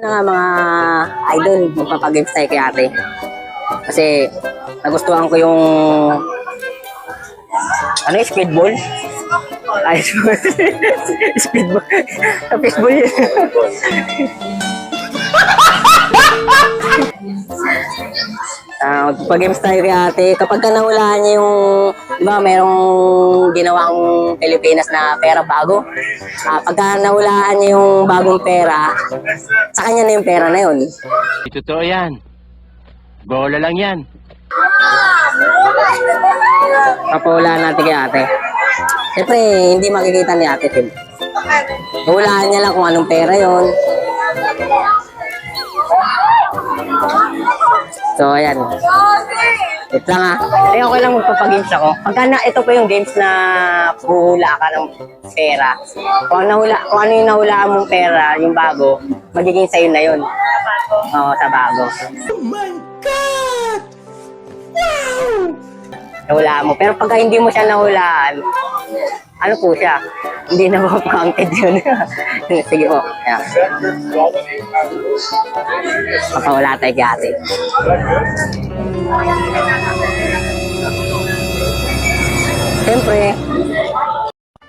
Na nga mga idol, magpapag-games tayo kay ate. Kasi nagustuhan ko yung ano yung speedball? Ay, speedball. Speedball yun. Magpapag-games tayo kay ate. Kapag nahulaan niya yung, di ba, merong ginawang Pilipinas na pera bago. Pagka nahulaan niya yung bagong pera, sa kanya na yung pera na yun. Totoo yan. Bola lang yan. Papahulaan natin kay ate. Siyempre, hindi makikita ni ate, Tim. Hulaan niya lang kung anong pera yon. So, ayan. Wait lang ha. Ay, okay lang magpapagames ako. Pagka ito po yung games na huhula ka ng pera. Kung ano yung nahulaan mong pera, yung bago, magiging sa'yo na yun. Oo, sa bago. Oh my God! Wow! Nahulaan mo. Pero pagka hindi mo siya nahulaan, ano po siya? Hindi na po counted yun. Sige po. Ayan. Papawala tayo kay ate. Siyempre,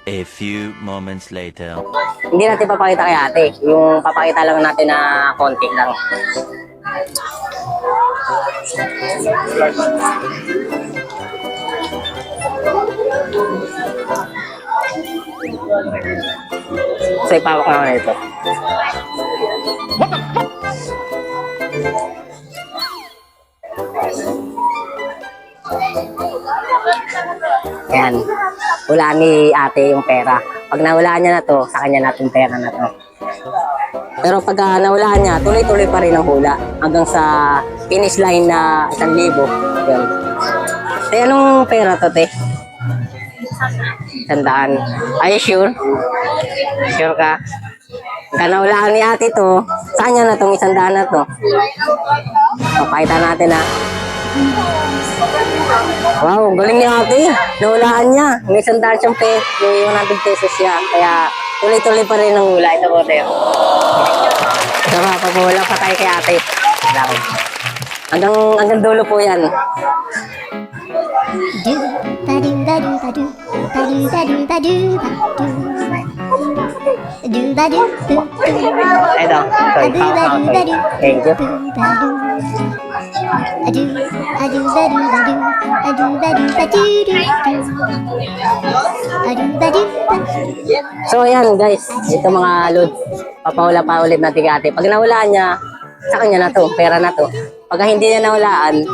A few moments later. hindi natin papakita kay ate. Yung papakita lang natin na konti lang. So, ipawak na ako na ito. Ayan. Hulaan ni ate yung pera. Pag nahulaan niya na to, sa kanya natin pera na to. Pero pag nahulaan niya, tuloy-tuloy pa rin ang hula. Hanggang sa finish line na 1,000. Yan. Te, anong pera to, te? 100. Are you sure? Sure ka? Pagka nahulaan ni ate to, sa kanya na tong 100 na to. Pakita natin ha. Wow, galing ni ate. Nahulaan niya. May 100 siyang may 100 pesos siya. Kaya tuloy-tuloy pa rin ang hula. Ito po tayo. Sama, pagmula pa tayo kay ate. Hanggang dulo po yan. Ito. Thank you. So ayan guys, ito mga load. Papahula pa ulit natin kay ate. Pag nahulaan niya, sa kanya na to, pera na to. Pag hindi niya nahulaan,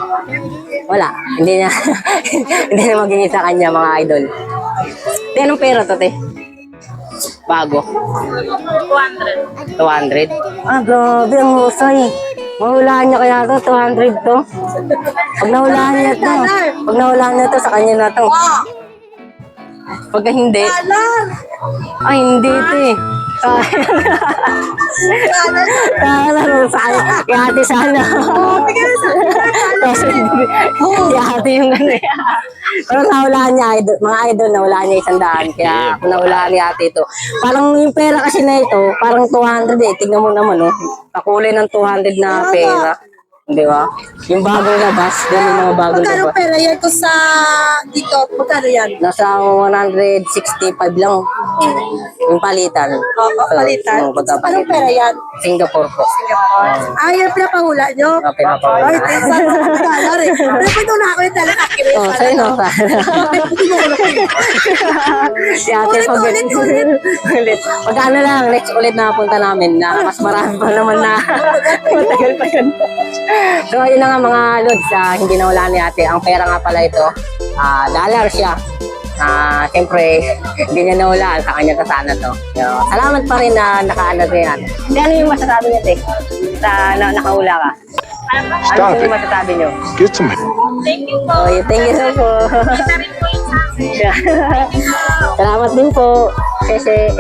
wala. Hindi niya hindi na magiging sa kanya mga idol. Te, anong pera to, te? Bago. 200. 200? Ah, grabe, ang husay. Mahulaan niya kaya to, 200 to. Pag nahulaan niya to, sa kanya na to. Pagka hindi, ay hindi to eh. Sana, kaya ate sana. Kaya ate yung ano eh. Pero nahulaan niya, mga idol, nahulaan niya 100. Kaya kung nahulaan ni ate ito. Parang yung pera kasi na ito, parang 200 eh. Tingnan mo naman oh. Kakulay ng 200 na pera. Di ba? Yung bagong labas, ganun yung mga bagong labas. Magkano pera yan ko sa dito? Magkano yan? Nasa 165 lang. Yung palitan. Palitan? Anong pera yan? Singapore po. Yan pinapahula nyo? Okay na po. Ay, sorry. Napito na ako yung talaga. Oh, sa'yo no. Si ate pag ulit. Magkano lang, next ulit na punta namin na mas marami pa naman na matagal pa yun. So, ayun na nga mga lods, hindi na wala ni ate. Ang pera nga pala ito, dollar siya. Siyempre, hindi niya nahulaan, sa kanya kasana to. So, salamat pa rin na nakaanad rin natin. Hindi, ano yung masasabi niya, te? Nakahula ka? Ano yung masasabi niyo? Get some. Thank you po. Oh, thank you so po. Kita rin po yung Salamat din po. Kasi